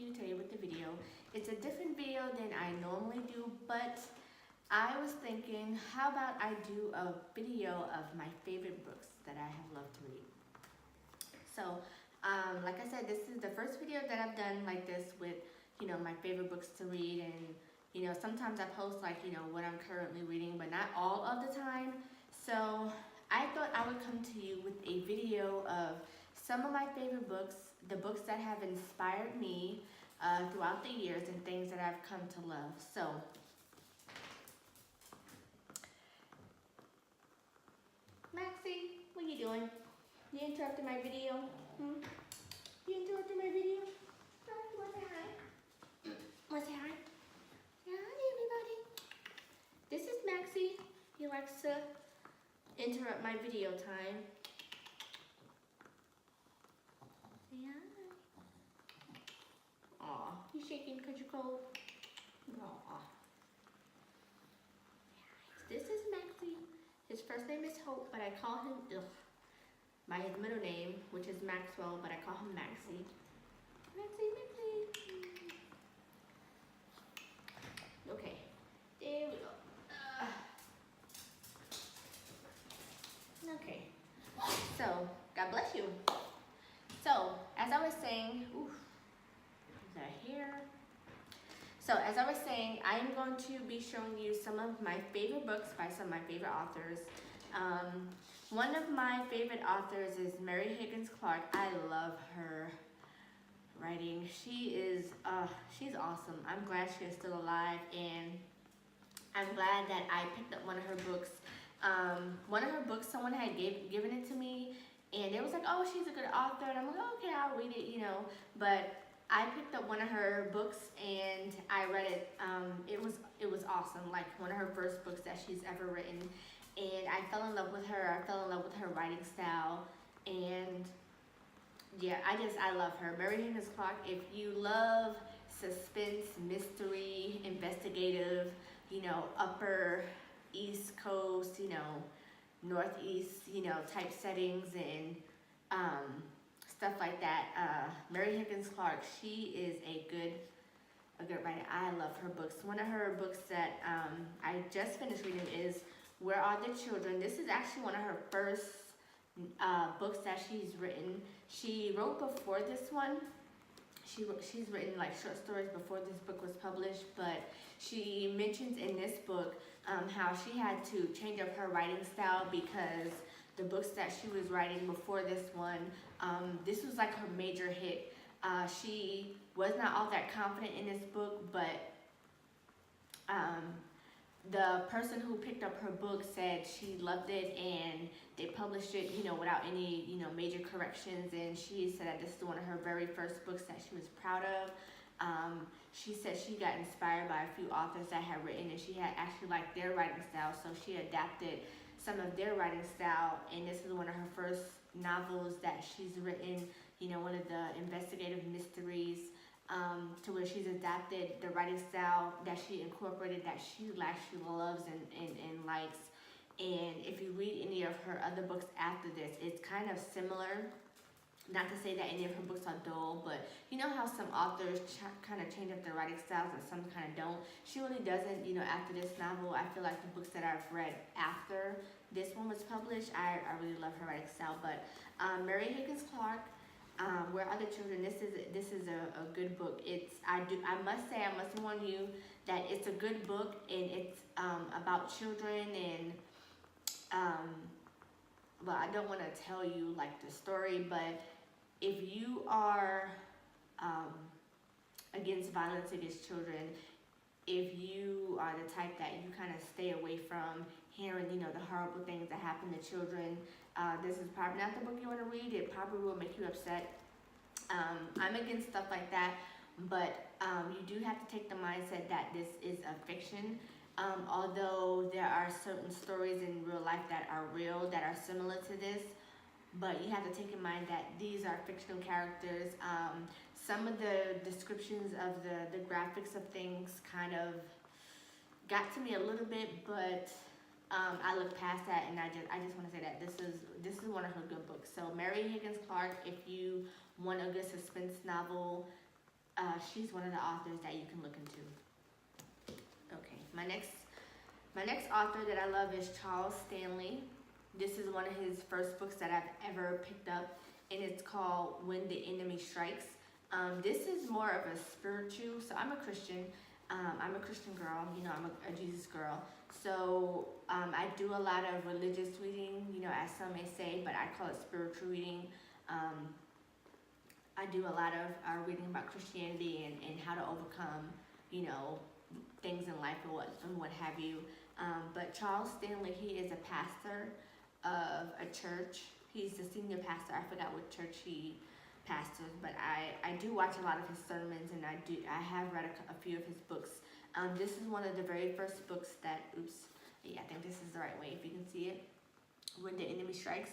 you today with the video. It's a different video than I normally do, but I was thinking, how about I do a video of my favorite books that I have loved to read. So, like I said, this is the first video that I've done like this with, my favorite books to read, and sometimes I post like, what I'm currently reading, but not all of the time. So I thought I would come to you with a video of some of my favorite books, the books that have inspired me throughout the years and things that I've come to love. So, Maxie, what are you doing? You interrupted my video? You interrupted my video? Hi, you want to say hi? Want to say hi? Yeah, hi everybody. This is Maxie. He likes to interrupt my video time. Say hi. Aw, you shaking because you're cold? Aw. This is Maxie. His first name is Hope, but I call him by his middle name, which is Maxwell, but I call him Maxie. Maxie. Okay, there we go. Okay, so, God bless you. So, as I was saying, is that hair? So, as I was saying, I'm going to be showing you some of my favorite books by some of my favorite authors. One of my favorite authors is Mary Higgins Clark. I love her writing. She's awesome. I'm glad she is still alive, and I'm glad that I picked up one of her books. One of her books, someone had given it to me, and it was like, oh, she's a good author, and I'm like, oh, okay, I'll read it, but I picked up one of her books and I read it. It was awesome, like one of her first books that she's ever written, and I fell in love with her. I fell in love with her writing style, and yeah, I love her. Mary Higgins Clark. If you love suspense, mystery, investigative, upper East Coast, Northeast, type settings and stuff like that. Mary Higgins Clark, she is a good writer. I love her books. One of her books that I just finished reading is Where Are the Children? This is actually one of her first books that she's written. She wrote before this one. She's written like short stories before this book was published, but she mentions in this book how she had to change up her writing style because the books that she was writing before this one, this was like her major hit. She was not all that confident in this book, but the person who picked up her book said she loved it, and they published it, without any, major corrections. And she said that this is one of her very first books that she was proud of. She said she got inspired by a few authors that had written, and she had actually liked their writing style, so she adapted some of their writing style. And this is one of her first novels that she's written, one of the investigative mysteries. To where she's adapted the writing style that she incorporated, that she actually loves and likes. And if you read any of her other books after this, it's kind of similar. Not to say that any of her books are dull, but you know how some authors kind of change up their writing styles and some kind of don't? She really doesn't, after this novel. I feel like the books that I've read after this one was published, I really love her writing style. But Mary Higgins Clark, Where Are the Children? This is a good book. I must say, I must warn you that it's a good book, and it's about children, and well, I don't want to tell you like the story, but if you are against violence against children, if you are the type that you kind of stay away from hearing, the horrible things that happen to children, this is probably not the book you want to read. It probably will make you upset. I'm against stuff like that, but you do have to take the mindset that this is a fiction. Although there are certain stories in real life that are real, that are similar to this, but you have to take in mind that these are fictional characters. Some of the descriptions of the graphics of things kind of got to me a little bit, but I look past that, and I just want to say that this is one of her good books. So Mary Higgins Clark, if you want a good suspense novel, she's one of the authors that you can look into. Okay, my next author that I love is Charles Stanley. This is one of his first books that I've ever picked up, and it's called When the Enemy Strikes. This is more of a spiritual, so I'm a Christian. I'm a Christian girl, I'm a Jesus girl. So I do a lot of religious reading, as some may say, but I call it spiritual reading. I do a lot of reading about Christianity and how to overcome, things in life and what have you. But Charles Stanley, he is a pastor of a church. He's the senior pastor. I forgot what church he pastors, but I do watch a lot of his sermons, and I have read a few of his books. This is one of the very first books that, I think this is the right way if you can see it. When the Enemy Strikes.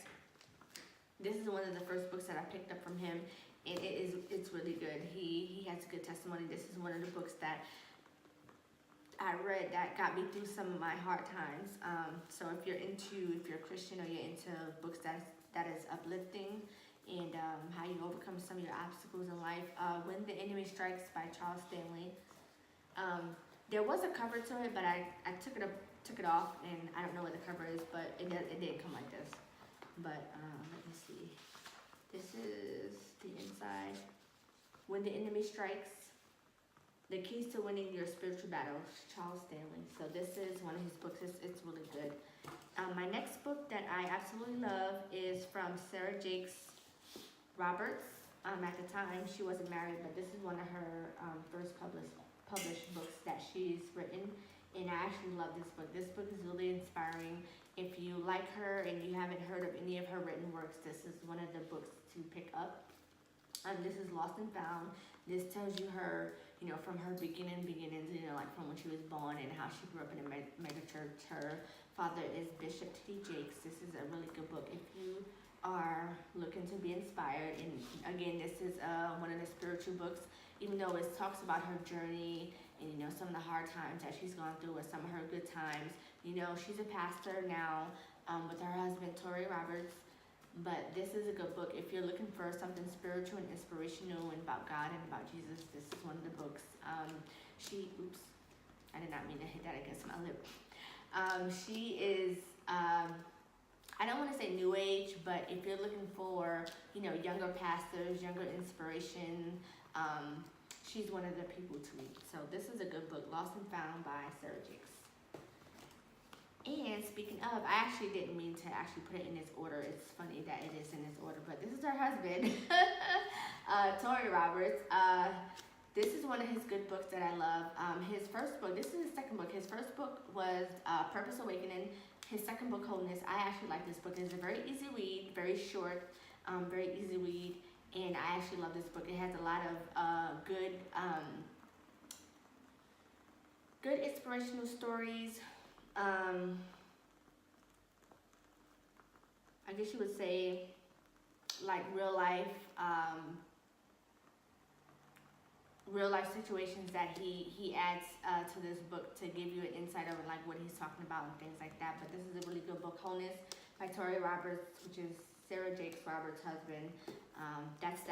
This is one of the first books that I picked up from him, and it's really good. He has a good testimony. This is one of the books that I read that got me through some of my hard times. So if you're a Christian, or you're into books that is uplifting and how you overcome some of your obstacles in life, When the Enemy Strikes by Charles Stanley. There was a cover to it, but I took it off, and I don't know what the cover is, but it didn't come like this. But let me see. This is the inside. When the Enemy Strikes. The Keys to Winning Your Spiritual Battle, Charles Stanley. So this is one of his books. It's really good. My next book that I absolutely love is from Sara Jakes Roberts. At the time, she wasn't married, but this is one of her first published books that she's written. And I actually love this book. This book is really inspiring. If you like her and you haven't heard of any of her written works, this is one of the books to pick up. This is Lost and Found. This tells you her, from her beginnings, like from when she was born and how she grew up in a mega church. Her father is Bishop T. Jakes. This is a really good book if you are looking to be inspired. And again, this is one of the spiritual books, even though it talks about her journey and, some of the hard times that she's gone through and some of her good times. She's a pastor now with her husband, Tori Roberts. But this is a good book. If you're looking for something spiritual and inspirational and about God and about Jesus, this is one of the books. I did not mean to hit that against my lip. She is, I don't want to say new age, but if you're looking for, younger pastors, younger inspiration, she's one of the people to read. So this is a good book, Lost and Found by Sara Jakes. And speaking of, I actually didn't mean to actually put it in this order. It's funny that it is in this order, but this is her husband, Tori Roberts. This is one of his good books that I love. His first book, this is his second book. His first book was Purpose Awakening. His second book, Holiness. I actually like this book. It's a very easy read, very short, very easy read, and I actually love this book. It has a lot of good inspirational stories. I guess you would say like real life situations that he adds to this book to give you an insight over like what he's talking about and things like that. But this is a really good book, Wholeness by Tori Roberts, which is Sara Jakes Roberts' husband. That's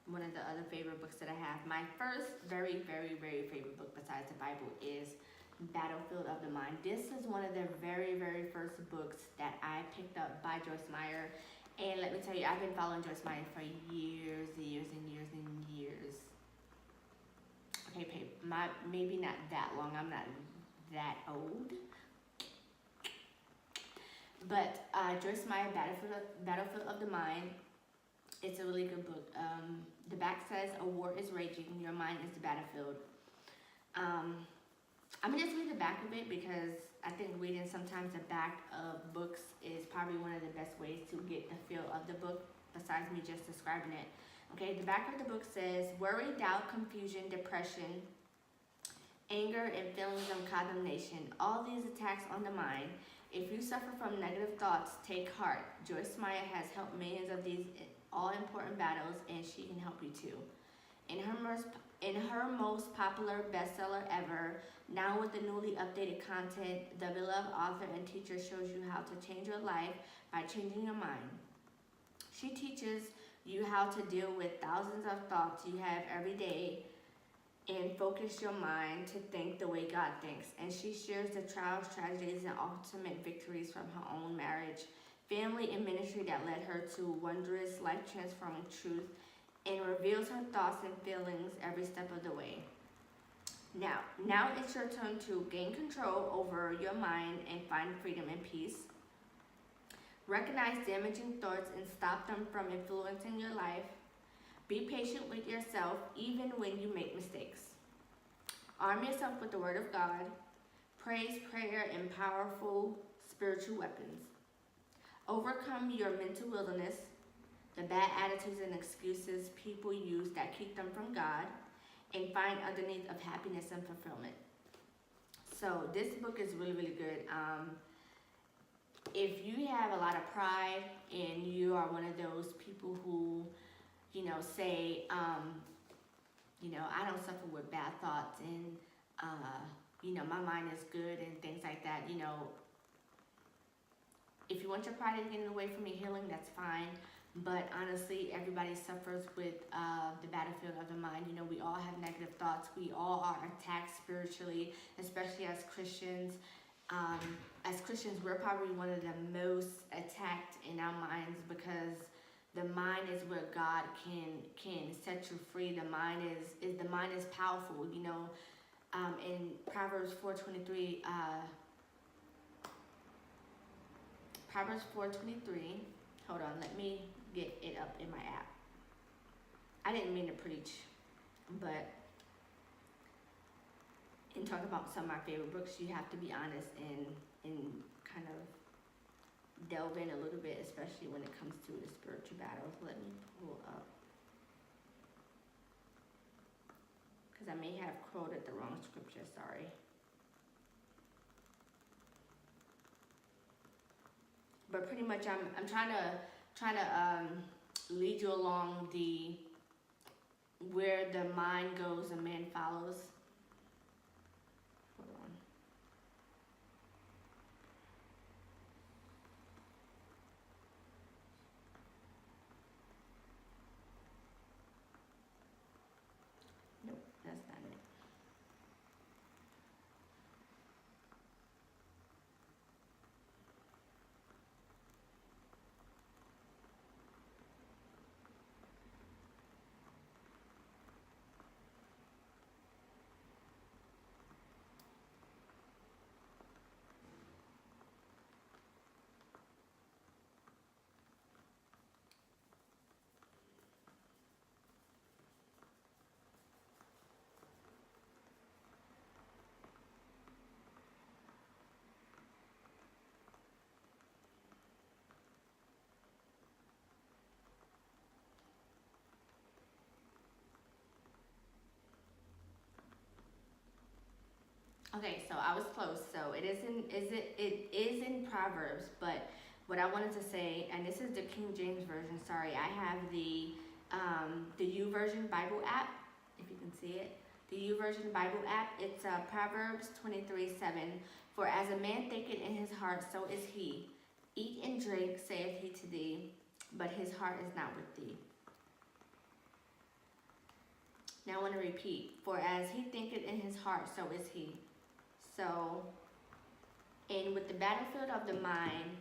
one of the other favorite books that I have. My first very, very, very favorite book besides the Bible is Battlefield of the Mind. This is one of the very, very first books that I picked up by Joyce Meyer. And let me tell you, I've been following Joyce Meyer for years and years and years and years. Okay, maybe not that long. I'm not that old. But Joyce Meyer, Battlefield of the Mind. It's a really good book. The back says, "A war is raging. Your mind is the battlefield." I'm gonna just read the back of it because I think reading sometimes the back of books is probably one of the best ways to get the feel of the book besides me just describing it. Okay, the back of the book says, worry, doubt, confusion, depression, anger, and feelings of condemnation. All these attacks on the mind. If you suffer from negative thoughts, take heart. Joyce Meyer has helped millions of these all-important battles, and she can help you too. In her most popular bestseller ever, now with the newly updated content, the beloved author and teacher shows you how to change your life by changing your mind. She teaches you how to deal with thousands of thoughts you have every day and focus your mind to think the way God thinks. And she shares the trials, tragedies, and ultimate victories from her own marriage, family, and ministry that led her to wondrous, life-transforming truth, and reveals her thoughts and feelings every step of the way. Now it's your turn to gain control over your mind and find freedom and peace. Recognize damaging thoughts and stop them from influencing your life. Be patient with yourself even when you make mistakes. Arm yourself with the Word of God, praise, prayer, and powerful spiritual weapons. Overcome your mental wilderness, the bad attitudes and excuses people use that keep them from God, and find underneath of happiness and fulfillment. So this book is really, really good. If you have a lot of pride and you are one of those people who, say, I don't suffer with bad thoughts and, my mind is good and things like that, if you want your pride to get away from your healing, that's fine. But honestly, everybody suffers with the battlefield of the mind. We all have negative thoughts. We all are attacked spiritually, especially as Christians. As Christians, we're probably one of the most attacked in our minds because the mind is where God can set you free. The mind is powerful. In Proverbs 4:23. Proverbs 4:23. Hold on, let me get it up in my app. I didn't mean to preach, but in talking about some of my favorite books, you have to be honest and kind of delve in a little bit, especially when it comes to the spiritual battles. Let me pull up, because I may have quoted the wrong scripture, sorry. But pretty much I'm trying to lead you along where the mind goes, a man follows. Hold on. Nope, that's not it. Okay, so I was close. So it is in Proverbs, but what I wanted to say, and this is the King James version. Sorry, I have the YouVersion Bible app. If you can see it, the YouVersion Bible app. It's Proverbs 23:7. For as a man thinketh in his heart, so is he. Eat and drink, saith he to thee, but his heart is not with thee. Now I want to repeat. For as he thinketh in his heart, so is he. So, and with the battlefield of the mind,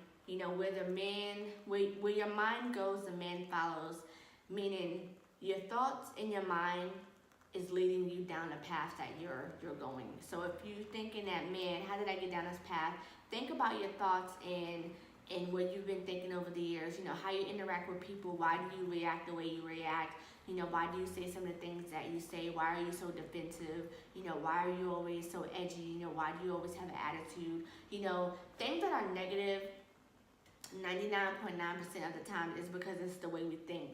where your mind goes, the man follows. Meaning, your thoughts in your mind is leading you down a path that you're going. So if you're thinking that, man, how did I get down this path? Think about your thoughts and what you've been thinking over the years. How you interact with people. Why do you react the way you react? Why do you say some of the things that you say? Why are you so defensive? Why are you always so edgy? Why do you always have an attitude? Things that are negative 99.9% of the time is because it's the way we think.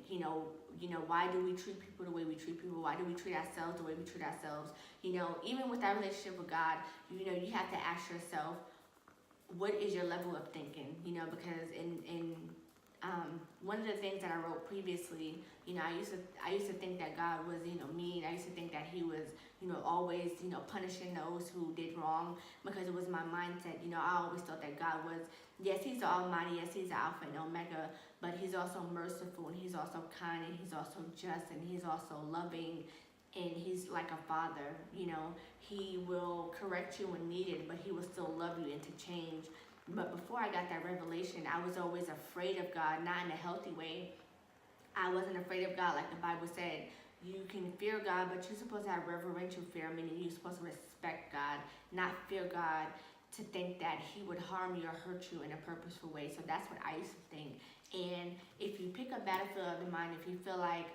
Why do we treat people the way we treat people? Why do we treat ourselves the way we treat ourselves? Even with our relationship with God, you have to ask yourself, what is your level of thinking? Because in one of the things that I wrote previously, I used to think that God was, mean. I used to think that he was, always, punishing those who did wrong, because it was my mindset. I always thought that God was, yes, he's the Almighty, yes, he's the Alpha and Omega, but he's also merciful, and he's also kind, and he's also just, and he's also loving, and he's like a father. You know, he will correct you when needed, but he will still love you into change. But before I got that revelation, I was always afraid of God, not in a healthy way. I wasn't afraid of God like the Bible said. You can fear God, but you're supposed to have reverential fear, meaning you're supposed to respect God, not fear God to think that he would harm you or hurt you in a purposeful way. So that's what I used to think. And if you pick a battlefield of the mind, if you feel like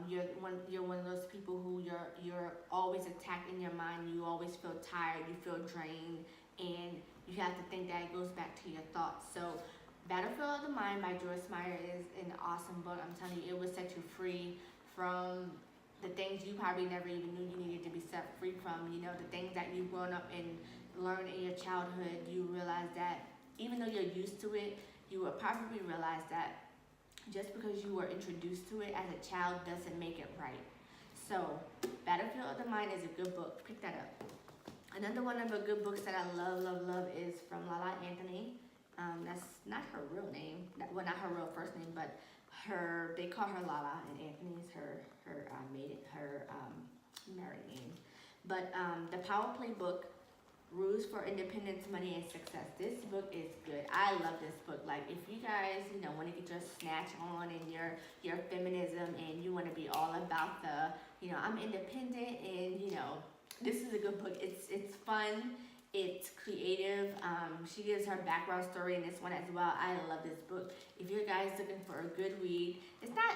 you're one of those people who you're always attacked in your mind, you always feel tired, you feel drained, and you have to think that it goes back to your thoughts. So Battlefield of the Mind by Joyce Meyer is an awesome book. I'm telling you, it will set you free from the things you probably never even knew you needed to be set free from. You know, the things that you've grown up and learned in your childhood, you realize that even though you're used to it, you will probably realize that just because you were introduced to it as a child doesn't make it right. So Battlefield of the Mind is a good book. Pick that up. Another one of the good books that I love is from Lala Anthony. That's not her real name. Well, not her real first name, but they call her Lala, and Anthony is her married name. But the Power Play book, Rules for Independence, Money, and Success. This book is good. I love this book. Like, if you guys, want to get your snatch on and your feminism, and you want to be all about the, I'm independent, and this is a good book. It's fun. It's creative. She gives her background story in this one as well. I love this book. If you guys looking for a good read, it's not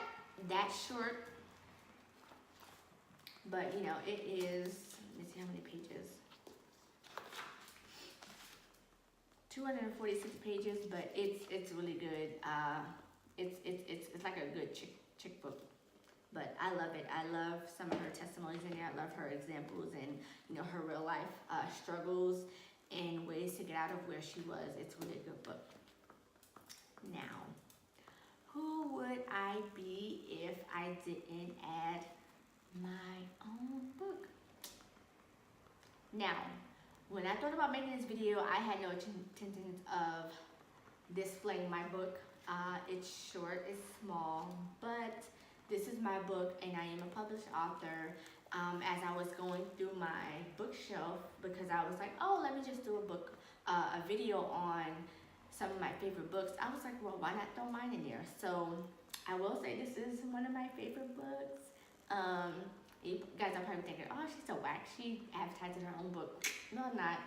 that short, but it is. Let me see how many pages. 246 pages, but it's really good. It's like a good chick book. But I love it. I love some of her testimonies in there. I love her examples and her real life struggles and ways to get out of where she was. It's really a good book. Now, who would I be if I didn't add my own book? Now, when I thought about making this video, I had no intentions of displaying my book. It's short, it's small, but this is my book, and I am a published author. As I was going through my bookshelf, because I was like, oh, let me just do a video on some of my favorite books. I was like, well, why not throw mine in there? So I will say this is one of my favorite books. You guys are probably thinking, oh, she's so whack. She advertises her own book. No, I'm not.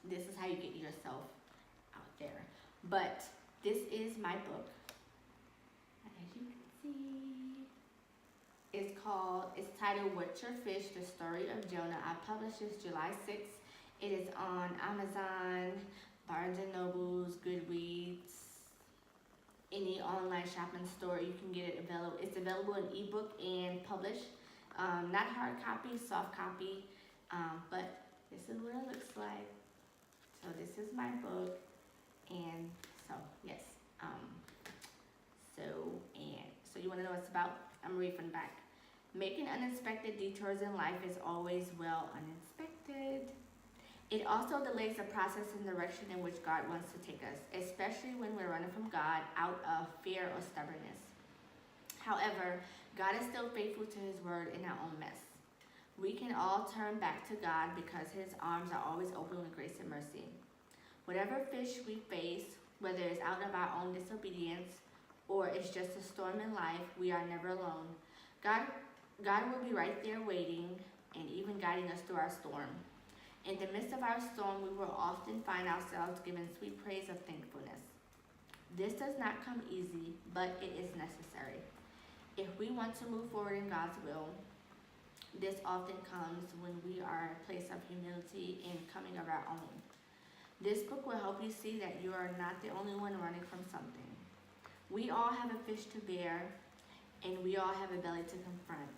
This is how you get yourself out there. But this is my book. As you can see, it's titled What's Your Fish? The Story of Jonah. I published this July 6th. It is on Amazon, Barnes & Nobles, Goodreads, any online shopping store. You can get it available. It's available in ebook and published. Not hard copy, soft copy, but this is what it looks like. So this is my book, and so yes. So you want to know what it's about? I'm reading from the back. Making unexpected detours in life is always well unexpected. It also delays the process and direction in which God wants to take us, especially when we're running from God out of fear or stubbornness. However, God is still faithful to his word in our own mess. We can all turn back to God because his arms are always open with grace and mercy. Whatever fish we face, whether it's out of our own disobedience or it's just a storm in life, we are never alone. God will be right there waiting and even guiding us through our storm. In the midst of our storm, we will often find ourselves giving sweet praise of thankfulness. This does not come easy, but it is necessary. If we want to move forward in God's will, this often comes when we are in a place of humility and coming of our own. This book will help you see that you are not the only one running from something. We all have a fish to bear, and we all have a belly to confront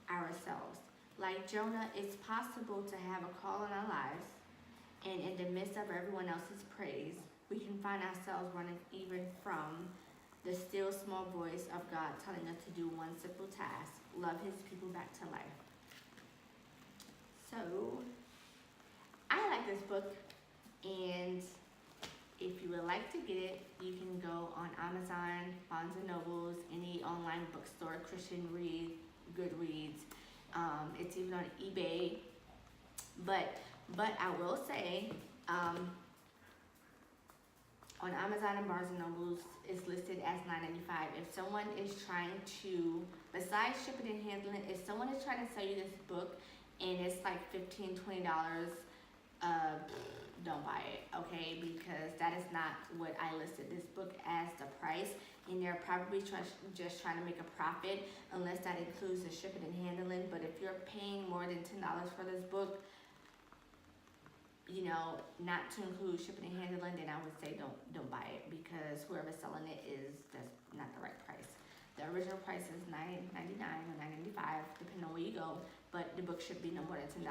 ourselves. Like Jonah, it's possible to have a call in our lives, and in the midst of everyone else's praise, we can find ourselves running even from the still small voice of God telling us to do one simple task: love his people back to life. So, I like this book, and if you would like to get it, you can go on Amazon, Barnes & Nobles, any online bookstore, Christian Read, Goodreads. It's even on eBay. But I will say, on Amazon and Barnes and Nobles, it's listed as $9.95. If someone is trying to, besides shipping and handling, if someone is trying to sell you this book and it's like $15, $20, don't buy it, okay? Because that is not what I listed this book as the price, and they're probably just trying to make a profit, unless that includes the shipping and handling. But if you're paying more than $10 for this book, you know, not to include shipping and handling, then I would say don't buy it, because whoever's selling it that's not the right price. The original price is $9.99 or $9.95, depending on where you go, but the book should be no more than $10,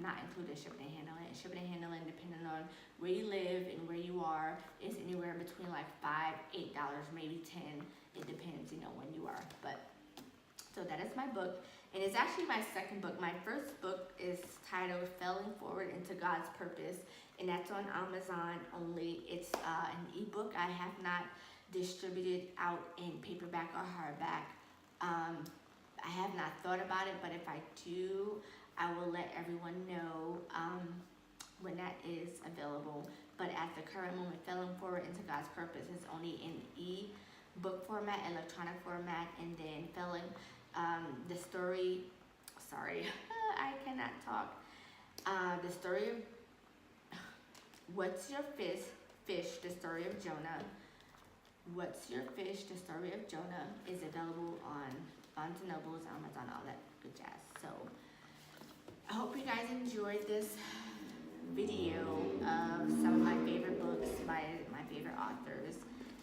not including shipping and handling. And shipping and handling, depending on where you live and where you are, is anywhere between like $5, $8, maybe $10. It depends, you know, when you are. But so that is my book, and it's actually my second book. My first book is titled Failing Forward into God's Purpose, and that's on Amazon only. It's an ebook. I have not distributed out in paperback or hardback. I have not thought about it, but if I do, I will let everyone know when that is available. But at the current moment, Failing Forward into God's Purpose is only in e-book format, electronic format, and then the story, sorry, I cannot talk. The story of What's Your Fish, the story of Jonah. What's Your Fish, the story of Jonah is available on Barnes and Nobles, Amazon, all that good jazz. So I hope you guys enjoyed this video of some of my favorite books by my favorite authors.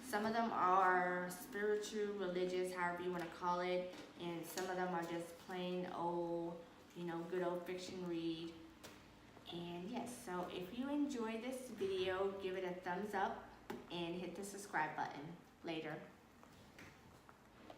Some of them are spiritual, religious, however you want to call it, and some of them are just plain old, you know, good old fiction read. And yes, so if you enjoyed this video, give it a thumbs up and hit the subscribe button. Later.